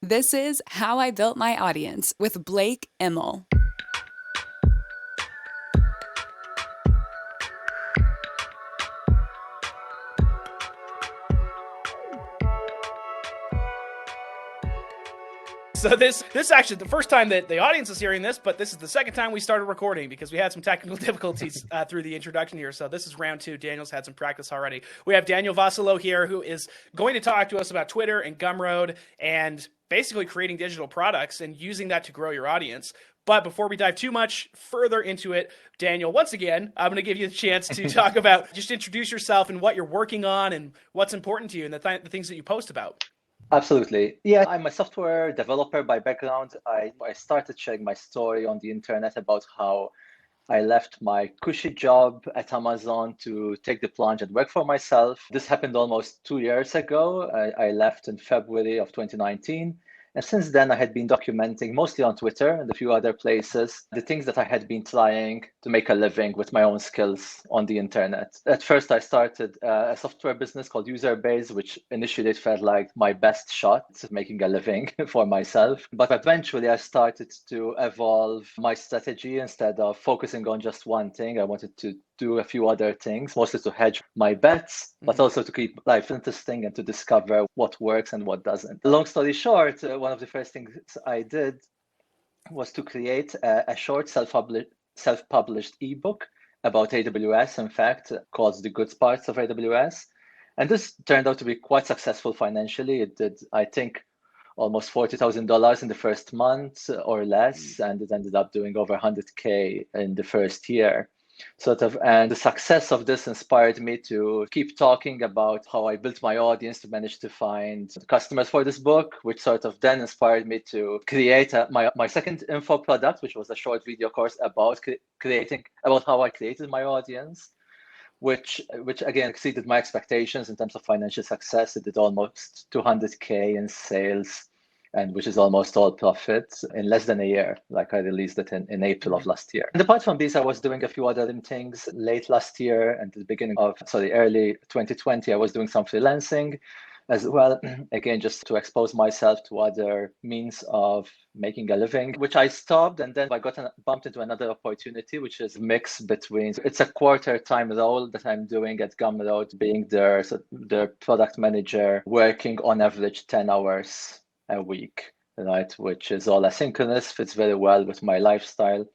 This is How I Built My Audience with Blake Immel. So this is actually the first time that the audience is hearing this, but this is the second time we started recording because we had some technical difficulties through the introduction here. So this is round two. Daniel's had some practice already. We have Daniel Vassallo here, who is going to talk to us about Twitter and Gumroad and basically creating digital products and using that to grow your audience. But before we dive too much further into it, Daniel, once again, I'm going to give you the chance to talk about, just introduce yourself and what you're working on and what's important to you and the things that you post about. Absolutely. Yeah, I'm a software developer by background. I started sharing my story on the internet about how I left my cushy job at Amazon to take the plunge and work for myself. This happened almost 2 years ago. I left in February of 2019. And since then, I had been documenting mostly on Twitter and a few other places the things that I had been trying to make a living with my own skills on the internet. At first, I started a software business called Userbase, which initially felt like my best shot at making a living for myself. But eventually, I started to evolve my strategy. Instead of focusing on just one thing, I wanted to do a few other things, mostly to hedge my bets, but also to keep life interesting and to discover what works and what doesn't. Long story short, one of the first things I did was to create a short self-published ebook about AWS, in fact, called The Good Parts of AWS. And this turned out to be quite successful financially. It did, I think, almost $40,000 in the first month or less, and it ended up doing over 100K in the first year. And the success of this inspired me to keep talking about how I built my audience to manage to find customers for this book, which sort of then inspired me to create my second info product, which was a short video course about about how I created my audience, which again exceeded my expectations in terms of financial success. It did almost 200K in sales, and which is almost all profit in less than a year. Like I released it in April of last year. And apart from these, I was doing a few other things late last year and at the early 2020, I was doing some freelancing as well. Again, just to expose myself to other means of making a living, which I stopped. And then I got bumped into another opportunity, which is a mix between, it's a quarter-time role that I'm doing at Gumroad, being their product manager, working on average 10 hours a week, right? Which is all asynchronous, fits very well with my lifestyle.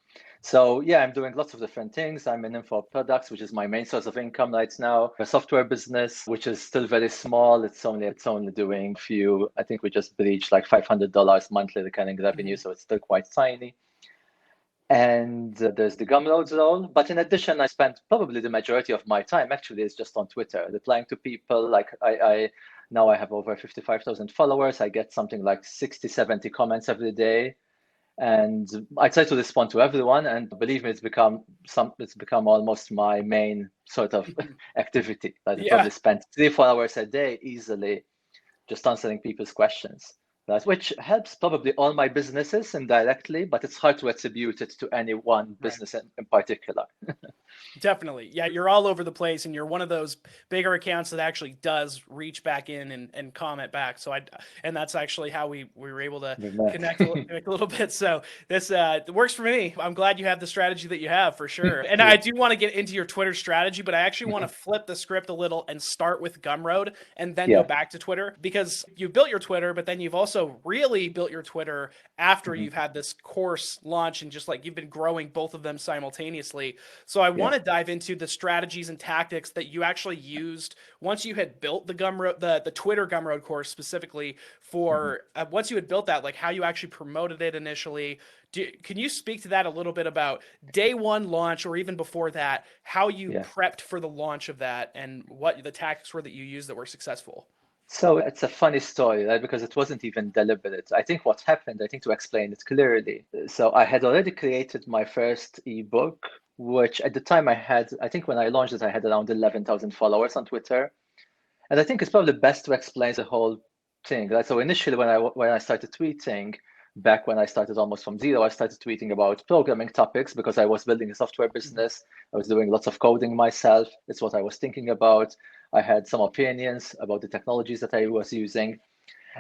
So yeah, I'm doing lots of different things. I'm in info products, which is my main source of income right now. A software business, which is still very small. It's only doing I think we just breached like $500 monthly recurring revenue. So it's still quite tiny. And there's the Gumroad role. But in addition, I spent probably the majority of my time actually is just on Twitter, replying to people. Like now I have over 55,000 followers. I get something like 60, 70 comments every day. And I try to respond to everyone. And believe me, it's become almost my main sort of activity. I probably spend 3-4 hours a day easily just answering people's questions. Right? Which helps probably all my businesses indirectly, but it's hard to attribute it to any one business in particular. Definitely. Yeah, you're all over the place and you're one of those bigger accounts that actually does reach back in and comment back. So and that's actually how we were able to connect a little bit. So this works for me. I'm glad you have the strategy that you have for sure. And I do want to get into your Twitter strategy, but I actually want to flip the script a little and start with Gumroad and then go back to Twitter, because you built your Twitter, but then you've also really built your Twitter after you've had this course launch and just like you've been growing both of them simultaneously. So I want to dive into the strategies and tactics that you actually used once you had built the Gumroad, the Twitter Gumroad course specifically for once you had built that, like how you actually promoted it initially. Can you speak to that a little bit about day one launch or even before that, how you prepped for the launch of that and what the tactics were that you used that were successful? So it's a funny story, right? Because it wasn't even deliberate. I think what happened, to explain it clearly. So I had already created my first ebook, which at the time I think when I launched it, I had around 11,000 followers on Twitter. And I think it's probably best to explain the whole thing, right? So initially when I started tweeting, back when I started almost from zero, I started tweeting about programming topics because I was building a software business. I was doing lots of coding myself. It's what I was thinking about. I had some opinions about the technologies that I was using.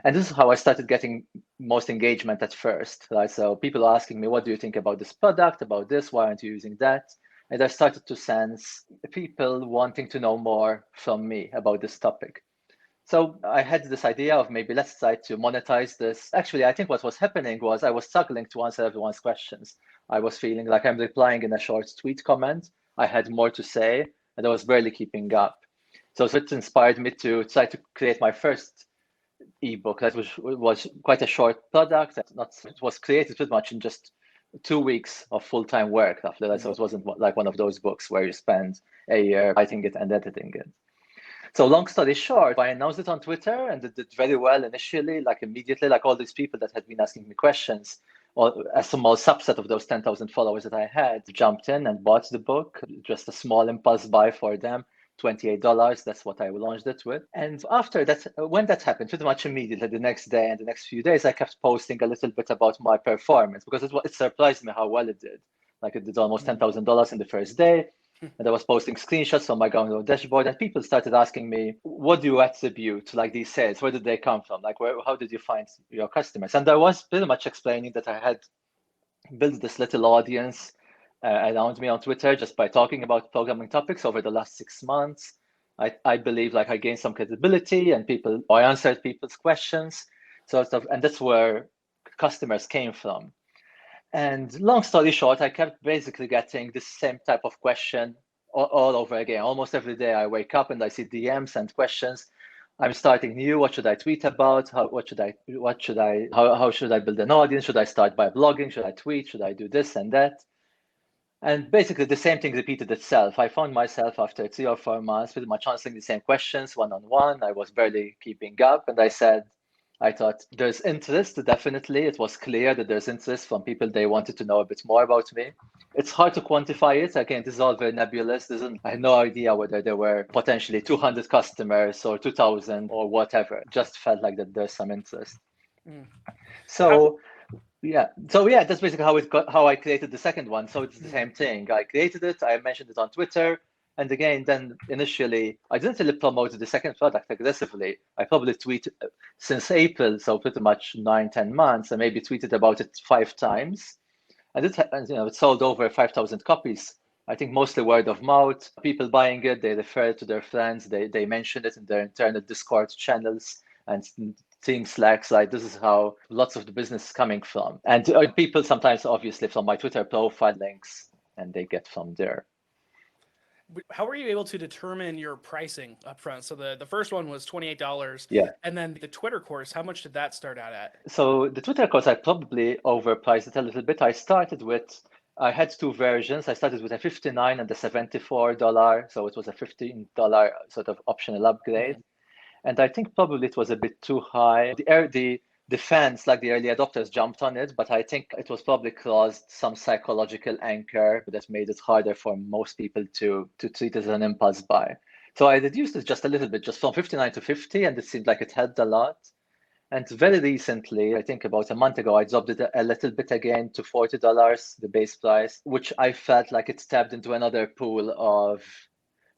And this is how I started getting most engagement at first, right? So people asking me, what do you think about this product, about this? Why aren't you using that? And I started to sense people wanting to know more from me about this topic. So I had this idea of maybe let's try to monetize this. Actually, I think what was happening was I was struggling to answer everyone's questions. I was feeling like I'm replying in a short tweet comment. I had more to say, and I was barely keeping up. So it inspired me to try to create my first ebook that was quite a short product. It was created pretty much in just 2 weeks of full-time work after that. So it wasn't like one of those books where you spend a year writing it and editing it. So long story short, I announced it on Twitter and it did very well initially, like immediately, like all these people that had been asking me questions, or a small subset of those 10,000 followers that I had jumped in and bought the book, just a small impulse buy for them. $28. That's what I launched it with. And after that, when that happened, pretty much immediately, the next day and the next few days, I kept posting a little bit about my performance because it surprised me how well it did. Like it did almost $10,000 in the first day. And I was posting screenshots from my Gumroad dashboard, and people started asking me, what do you attribute like these sales? Where did they come from? Like, how did you find your customers? And I was pretty much explaining that I had built this little audience around me on Twitter just by talking about programming topics over the last 6 months. I believe like I gained some credibility and I answered people's questions. And that's where customers came from. And long story short, I kept basically getting the same type of question all over again. Almost every day I wake up and I see DMs and questions. I'm starting new. What should I tweet about? How should I build an audience? Should I start by blogging? Should I tweet? Should I do this and that? And basically the same thing repeated itself. I found myself after 3 or 4 months pretty much answering the same questions one-on-one. I was barely keeping up. And I thought there's interest, definitely. It was clear that there's interest from people. They wanted to know a bit more about me. It's hard to quantify it. Again, this is all very nebulous. I had no idea whether there were potentially 200 customers or 2,000 or whatever. It just felt like that there's some interest. So that's basically how I created the second one. So it's the same thing. I created it. I mentioned it on Twitter. And again, then initially, I didn't really promote the second product aggressively. I probably tweeted since April, so pretty much 9-10 months, I maybe tweeted about it 5 times. And it sold over 5,000 copies. I think mostly word of mouth, people buying it, they refer it to their friends, they mention it in their internal Discord channels and Team Slacks. Like this is how lots of the business is coming from. And people sometimes, obviously, from my Twitter profile links, and they get from there. How were you able to determine your pricing up front? So the first one was $28. Yeah. And then the Twitter course, how much did that start out at? So the Twitter course, I probably overpriced it a little bit. I had 2 versions. I started with a $59 and a $74. So it was a $15 sort of optional upgrade. And I think probably it was a bit too high. The fans, like the early adopters, jumped on it, but I think it was probably caused some psychological anchor that made it harder for most people to treat it as an impulse buy. So I reduced it just a little bit, just from 59 to 50, and it seemed like it helped a lot. And very recently, I think about a month ago, I dropped it a little bit again to $40, the base price, which I felt like it tapped into another pool of,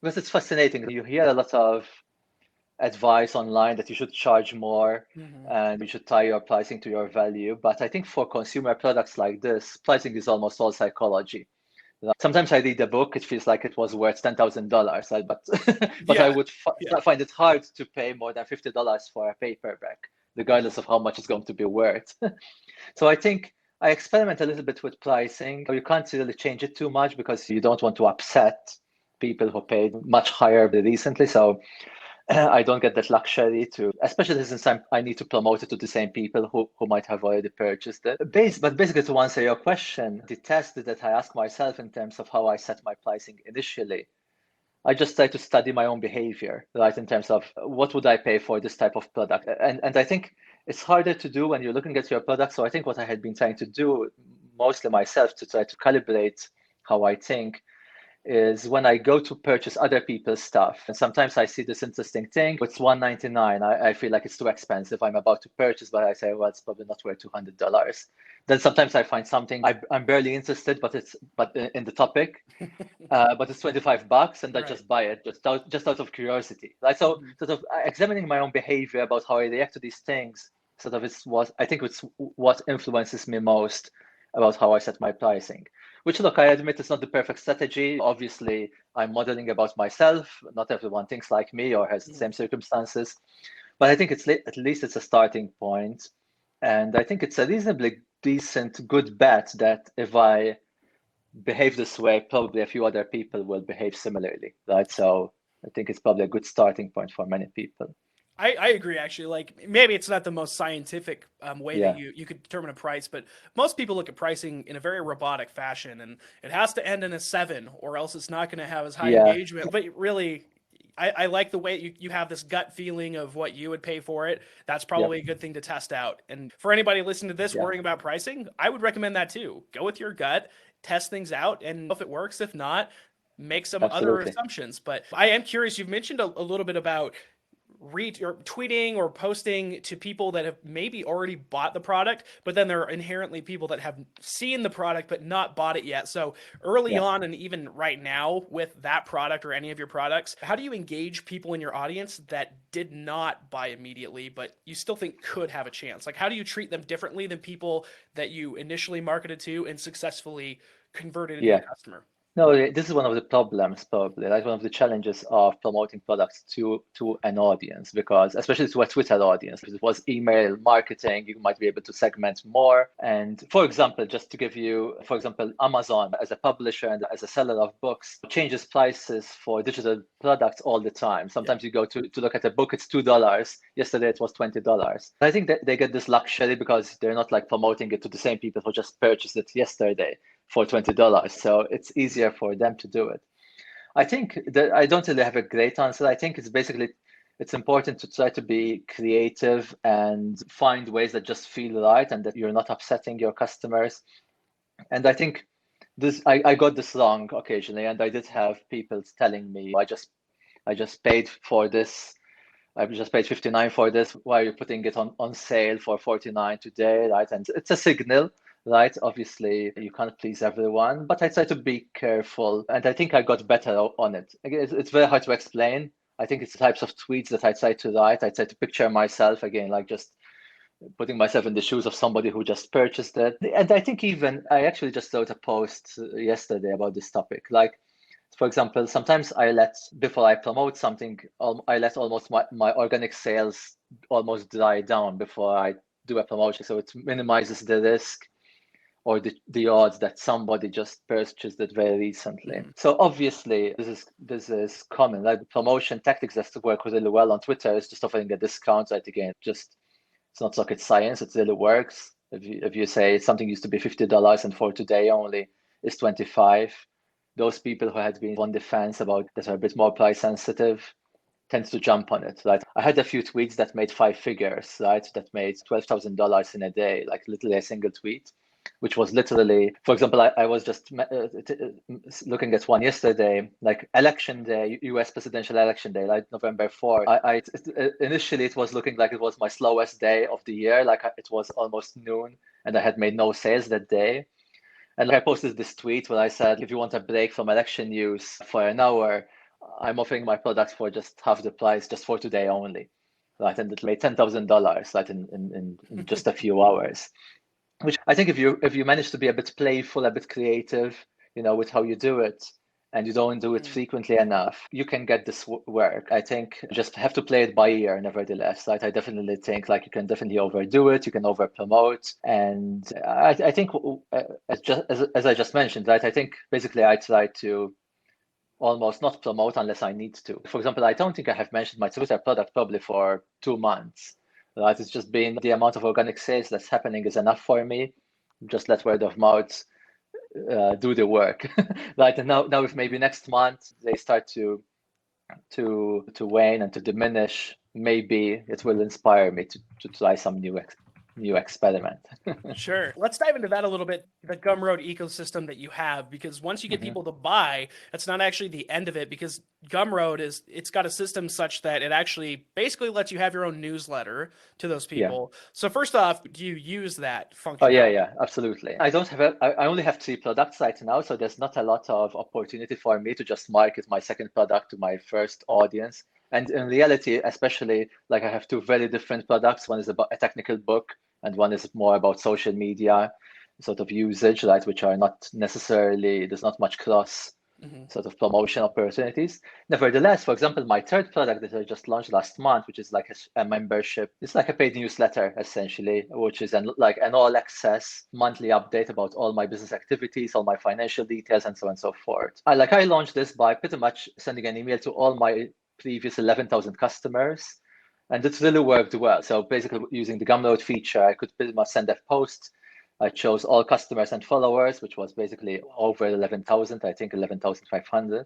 because it's fascinating. You hear a lot of advice online that you should charge more and you should tie your pricing to your value. But I think for consumer products like this, pricing is almost all psychology. Sometimes I read a book, it feels like it was worth $10,000, right? But I would find it hard to pay more than $50 for a paperback, regardless of how much it's going to be worth. So I think I experiment a little bit with pricing. You can't really change it too much because you don't want to upset people who paid much higher recently. So I don't get that luxury to, especially since I need to promote it to the same people who might have already purchased it. But basically, to answer your question, the test that I ask myself in terms of how I set my pricing initially, I just try to study my own behavior, right? In terms of what would I pay for this type of product? And I think it's harder to do when you're looking at your product. So I think what I had been trying to do, mostly myself, to try to calibrate how I think, is when I go to purchase other people's stuff. And sometimes I see this interesting thing. It's $199. I feel like it's too expensive. I'm about to purchase, but I say, well, it's probably not worth $200. Then sometimes I find something I'm barely interested, but in the topic, but it's $25, and I just buy it just out of curiosity. Right? So sort of examining my own behavior about how I react to these things sort of I think it's what influences me most about how I set my pricing. Which, look, I admit it's not the perfect strategy. Obviously, I'm modeling about myself. Not everyone thinks like me or has the same circumstances, but I think at least it's a starting point, and I think it's a reasonably decent, good bet that if I behave this way, probably a few other people will behave similarly, right? So I think it's probably a good starting point for many people. I agree, actually. Like, maybe it's not the most scientific way that you could determine a price, but most people look at pricing in a very robotic fashion, and it has to end in a 7 or else it's not going to have as high engagement. But really, I like the way you have this gut feeling of what you would pay for it. That's probably a good thing to test out. And for anybody listening to this worrying about pricing, I would recommend that too. Go with your gut, test things out, and if it works, if not, make some other assumptions. But I am curious, you've mentioned a little bit about or tweeting or posting to people that have maybe already bought the product, but then there are inherently people that have seen the product but not bought it yet. So early on, and even right now with that product or any of your products, how do you engage people in your audience that did not buy immediately but you still think could have a chance? Like, how do you treat them differently than people that you initially marketed to and successfully converted into a customer? No, this is one of the problems, probably, like one of the challenges of promoting products to an audience, because especially to a Twitter audience, if it was email marketing, you might be able to segment more. And for example, just to give you, for example, Amazon as a publisher and as a seller of books changes prices for digital products all the time. Sometimes you go to look at a book, it's $2. Yesterday it was $20. I think that they get this luxury because they're not like promoting it to the same people who just purchased it yesterday for $20. So it's easier for them to do it. I think that I don't really have a great answer. I think it's important to try to be creative and find ways that just feel right and that you're not upsetting your customers. And I think I got this wrong occasionally, and I did have people telling me, I just paid for this. I just paid $59 for this. Why are you putting it on sale for $49 today, right? And it's a signal, right? Obviously, you can't please everyone, but I try to be careful, and I think I got better on it. Again, it's very hard to explain. I think it's the types of tweets that I try to write. I try to picture myself again, like just putting myself in the shoes of somebody who just purchased it. And I think I actually just wrote a post yesterday about this topic. Like, for example, sometimes before I promote something, I let almost my organic sales almost die down before I do a promotion. So it minimizes the risk or the odds that somebody just purchased it very recently. So obviously this is common. Like, promotion tactics that work really well on Twitter is just offering a discount. Right? Again, it's not rocket science. It really works. If you say something used to be $50 and for today only is 25, those people who had been on the fence about that are a bit more price sensitive tends to jump on it, right? I had a few tweets that made 5 figures, right? That made $12,000 in a day, like literally a single tweet, which was literally, for example, I was just looking at one yesterday, like election day, US presidential election day, like November 4th. Initially it was looking like it was my slowest day of the year, like it was almost noon and I had made no sales that day. And I posted this tweet where I said, if you want a break from election news for an hour, I'm offering my products for just half the price, just for today only. Right. And it made $10,000 right in just a few hours. Which I think if you manage to be a bit playful, a bit creative, with how you do it, and you don't do it frequently enough, you can get this work. I think you just have to play it by ear, nevertheless. Right? I definitely think like you can definitely overdo it, you can over promote, and I think as I just mentioned, right? I think basically I try to almost not promote unless I need to. For example, I don't think I have mentioned my Twitter product probably for 2 months. Right? It's just been the amount of organic sales that's happening is enough for me. Just let word of mouth do the work, right? And now if maybe next month they start to wane and to diminish, maybe it will inspire me to try some new experiment. Sure. Let's dive into that a little bit, the Gumroad ecosystem that you have, because once you get people to buy, that's not actually the end of it, because Gumroad it's got a system such that it actually basically lets you have your own newsletter to those people. So first off, do you use that functionality? Oh yeah, absolutely. I only have 3 products right now, so there's not a lot of opportunity for me to just market my second product to my first audience. And in reality, especially like I have two very different products. One is about a technical book and one is more about social media sort of usage, right? Which are not necessarily, there's not much cross sort of promotion opportunities. Nevertheless, for example, my third product that I just launched last month, which is like a membership, it's like a paid newsletter essentially, which is like an all access monthly update about all my business activities, all my financial details, and so on and so forth. I launched this by pretty much sending an email to all my previous 11,000 customers. And it really worked well. So basically using the Gumroad feature, I could pretty much send a post. I chose all customers and followers, which was basically over 11,000, I think 11,500.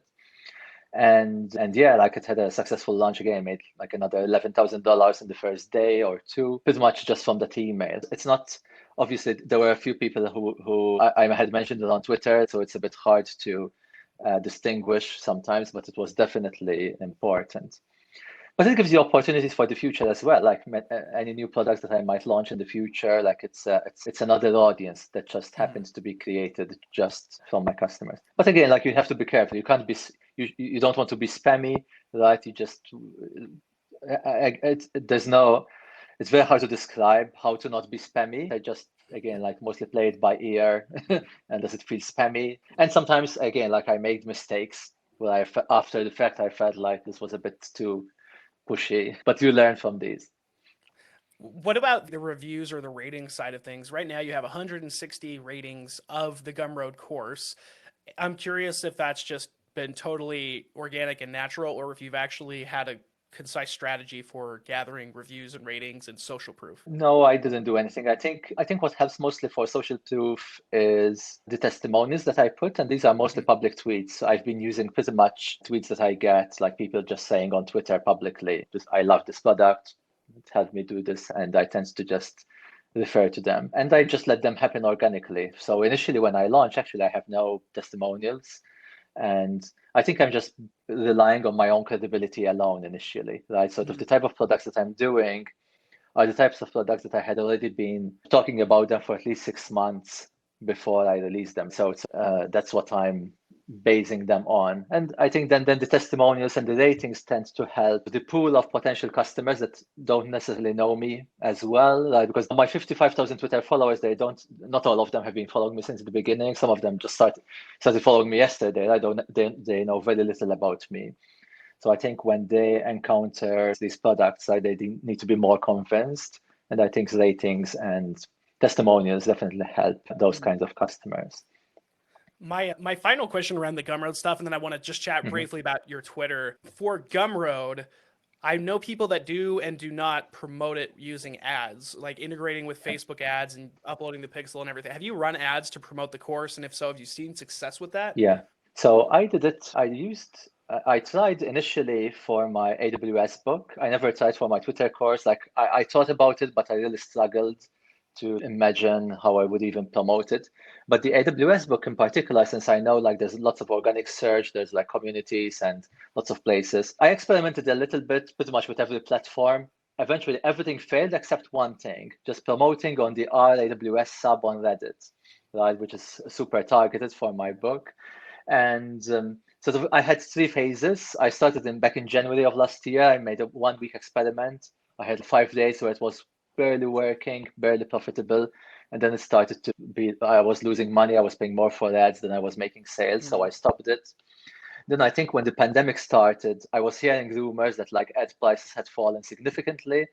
And yeah, like it had a successful launch again, made like another $11,000 in the first day or two, pretty much just from that email. It's not, obviously, there were a few people who I had mentioned it on Twitter, so it's a bit hard to distinguish sometimes, but it was definitely important. But it gives you opportunities for the future as well, like any new products that I might launch in the future. Like it's another audience that just happens to be created just from my customers. But again, like you have to be careful. You can't be you don't want to be spammy, right? You just there's no. It's very hard to describe how to not be spammy. I just again like mostly play it by ear, and does it feel spammy? And sometimes again, like I made mistakes where after the fact I felt like this was a bit too pushy, but you learn from these. What about the reviews or the rating side of things? Right now you have 160 ratings of the Gumroad course. I'm curious if that's just been totally organic and natural, or if you've actually had a concise strategy for gathering reviews and ratings and social proof. No, I didn't do anything. I think what helps mostly for social proof is the testimonials that I put, and these are mostly public tweets. I've been using pretty much tweets that I get, like people just saying on Twitter publicly, just I love this product, it helped me do this, and I tend to just refer to them, and I just let them happen organically. So initially when I launch, actually I have no testimonials. And I think I'm just relying on my own credibility alone initially, right? Sort of the type of products that I'm doing are the types of products that I had already been talking about them for at least 6 months before I released them. So that's what I'm basing them on. And I think then the testimonials and the ratings tend to help the pool of potential customers that don't necessarily know me as well. Right? Because my 55,000 Twitter followers, not all of them have been following me since the beginning. Some of them just started following me yesterday. They know very little about me. So I think when they encounter these products, they need to be more convinced. And I think ratings and testimonials definitely help those kinds of customers. My final question around the Gumroad stuff, and then I want to just chat briefly about your Twitter. For Gumroad, I know people that do and do not promote it using ads, like integrating with Facebook ads and uploading the pixel and everything. Have you run ads to promote the course? And if so, have you seen success with that? Yeah. So I did it. I tried initially for my AWS book. I never tried for my Twitter course. Like I thought about it, but I really struggled to imagine how I would even promote it. But the AWS book in particular, since I know like there's lots of organic search, there's like communities and lots of places. I experimented a little bit, pretty much with every platform. Eventually everything failed except one thing, just promoting on the RAWS sub on Reddit, right, which is super targeted for my book. And I had 3 phases. I started back in January of last year. I made a 1-week experiment. I had 5 days where it was barely working, barely profitable. And then it started to be, I was losing money. I was paying more for ads than I was making sales. So I stopped it. Then I think when the pandemic started, I was hearing rumors that like ad prices had fallen significantly.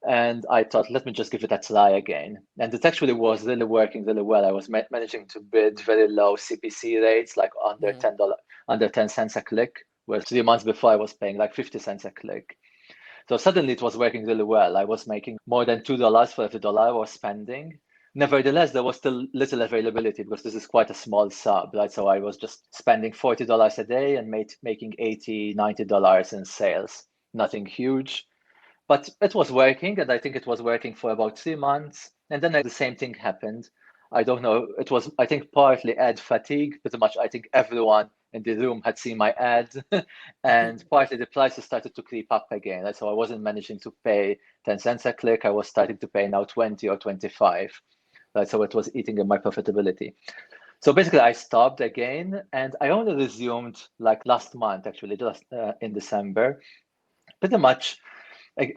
And I thought, let me just give it a try again. And it actually was really working really well. I was managing to bid very low CPC rates, like under under 10 cents a click, where 3 months before I was paying like 50 cents a click. So suddenly it was working really well. I was making more than $2 for every dollar I was spending. Nevertheless, there was still little availability because this is quite a small sub, right? So I was just spending $40 a day and making $80, $90 in sales. Nothing huge. But it was working, and I think it was working for about 3 months. And then the same thing happened. I don't know. It was, I think, partly ad fatigue. Pretty much, I think everyone in the room had seen my ad, and partly the prices started to creep up again. So I wasn't managing to pay 10 cents a click. I was starting to pay now 20 or 25. So it was eating at my profitability. So basically, I stopped again, and I only resumed like last month, actually, just in December. pretty much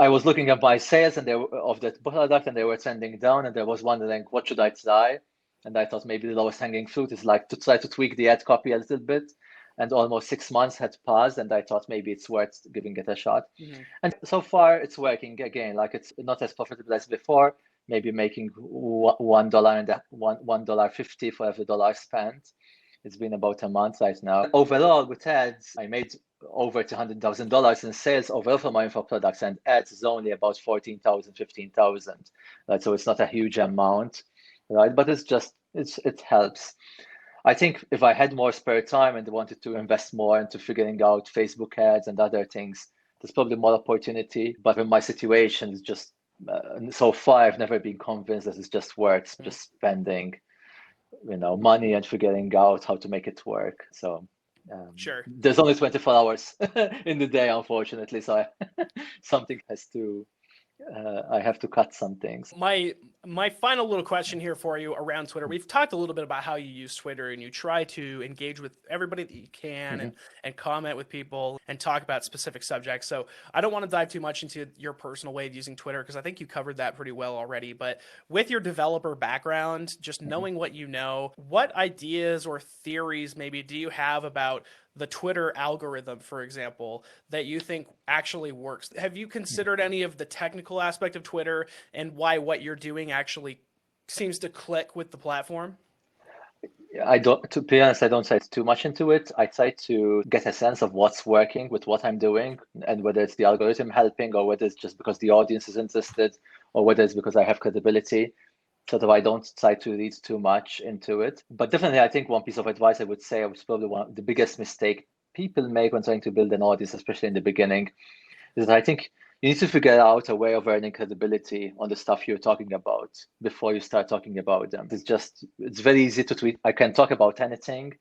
I was looking at my sales and of that product, and they were trending down, and I was wondering what should I try, and I thought maybe the lowest hanging fruit is like to try to tweak the ad copy a little bit, and almost 6 months had passed, and I thought maybe it's worth giving it a shot. And so far it's working again. Like it's not as profitable as before, maybe making $1 and $1.50 for every dollar spent. It's been about a month right now. Overall, with ads, I made over $200,000 in sales overall for my info products, and ads is only about 14,000, 15,000. Right? So it's not a huge amount, right? But it helps. I think if I had more spare time and wanted to invest more into figuring out Facebook ads and other things, there's probably more opportunity. But in my situation, it's just so far I've never been convinced that it's just worth just spending money and figuring out how to make it work. So Sure. There's only 24 hours in the day, unfortunately. So something has to, I have to cut some things. My final little question here for you around Twitter. We've talked a little bit about how you use Twitter and you try to engage with everybody that you can and comment with people and talk about specific subjects. So I don't want to dive too much into your personal way of using Twitter because I think you covered that pretty well already. But with your developer background, just knowing what you know, what ideas or theories maybe do you have about the Twitter algorithm, for example, that you think actually works? Have you considered any of the technical aspect of Twitter and why what you're doing actually seems to click with the platform? To be honest, I don't say too much into it. I try to get a sense of what's working with what I'm doing, and whether it's the algorithm helping, or whether it's just because the audience is interested, or whether it's because I have credibility. Sort of, I don't try to read too much into it. But definitely, I think one piece of advice I would say was probably one of the biggest mistake people make when trying to build an audience, especially in the beginning, is that I think you need to figure out a way of earning credibility on the stuff you're talking about before you start talking about them. It's very easy to tweet. I can talk about anything,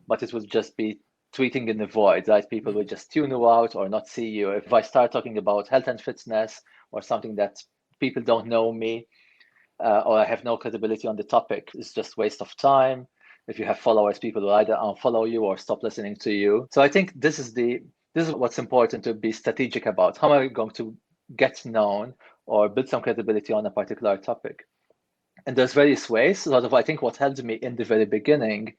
but it would just be tweeting in the void, right? People will just tune you out or not see you. If I start talking about health and fitness or something that people don't know me, or I have no credibility on the topic, it's just waste of time. If you have followers, people will either unfollow you or stop listening to you. So I think this is what's important to be strategic about. How am I going to get known or build some credibility on a particular topic? And there's various ways. I think what helped me in the very beginning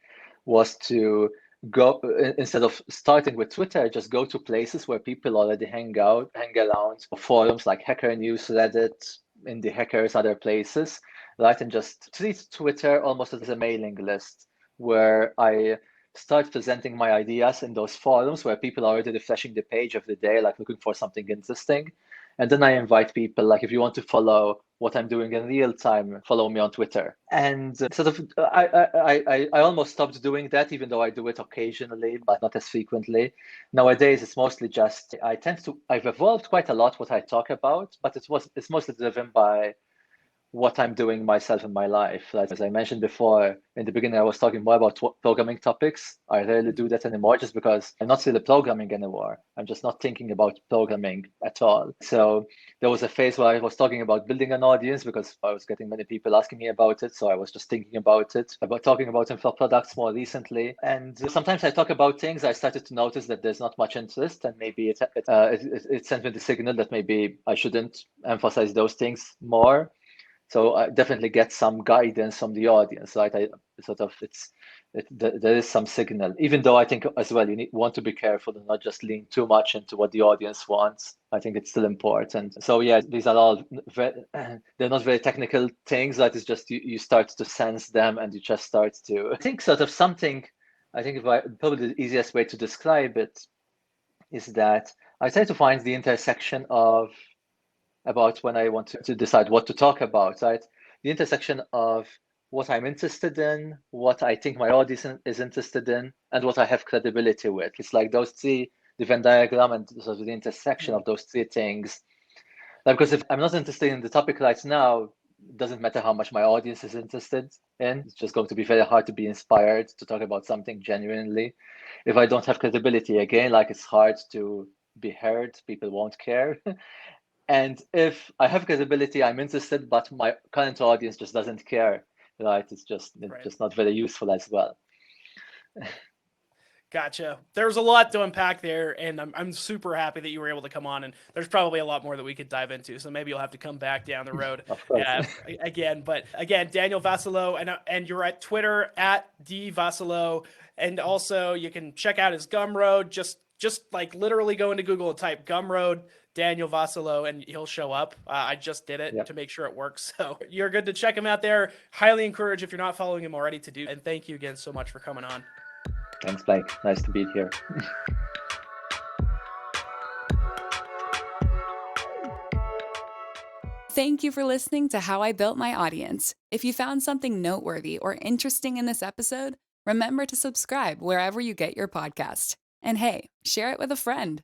was to go, instead of starting with Twitter, just go to places where people already hang around, forums like Hacker News, Reddit, Indie Hackers, other places, right? And just treat Twitter almost as a mailing list where I start presenting my ideas in those forums where people are already refreshing the page every day, like looking for something interesting. And then I invite people, like, if you want to follow what I'm doing in real time, follow me on Twitter. And I almost stopped doing that, even though I do it occasionally, but not as frequently. Nowadays, it's mostly just, I've evolved quite a lot what I talk about, but it's mostly driven by what I'm doing myself in my life. Like, as I mentioned before, in the beginning, I was talking more about programming topics. I rarely do that anymore just because I'm not really programming anymore. I'm just not thinking about programming at all. So there was a phase where I was talking about building an audience because I was getting many people asking me about it. So I was just thinking about talking about info products more recently. And sometimes I talk about things, I started to notice that there's not much interest, and maybe it sent me the signal that maybe I shouldn't emphasize those things more. So I definitely get some guidance from the audience, right? There is some signal, even though I think as well you want to be careful and not just lean too much into what the audience wants. I think it's still important. So yeah, these are all they're not very technical things. That is just you start to sense them, and you just start to I think something. I think probably the easiest way to describe it is that I try to find the intersection of about when I want to decide what to talk about, right? The intersection of what I'm interested in, what I think my audience is interested in, and what I have credibility with. It's like those three, the Venn diagram, and sort of the intersection of those three things. Like, because if I'm not interested in the topic right now, it doesn't matter how much my audience is interested in. It's just going to be very hard to be inspired to talk about something genuinely. If I don't have credibility, again, like it's hard to be heard, people won't care. And if I have credibility, I'm interested, but my current audience just doesn't care, right? It's just not very useful as well. Gotcha. There's a lot to unpack there, and I'm super happy that you were able to come on. And there's probably a lot more that we could dive into. So maybe you'll have to come back down the road Of course. again. But again, Daniel Vassallo, and you're at Twitter at dvassallo, and also you can check out his Gumroad. Just like literally go into Google and type Gumroad Daniel Vassallo, and he'll show up. I just did it to make sure it works. So you're good to check him out there. Highly encourage, if you're not following him already, to do. And thank you again so much for coming on. Thanks, Blake. Nice to be here. Thank you for listening to How I Built My Audience. If you found something noteworthy or interesting in this episode, remember to subscribe wherever you get your podcast. And hey, share it with a friend.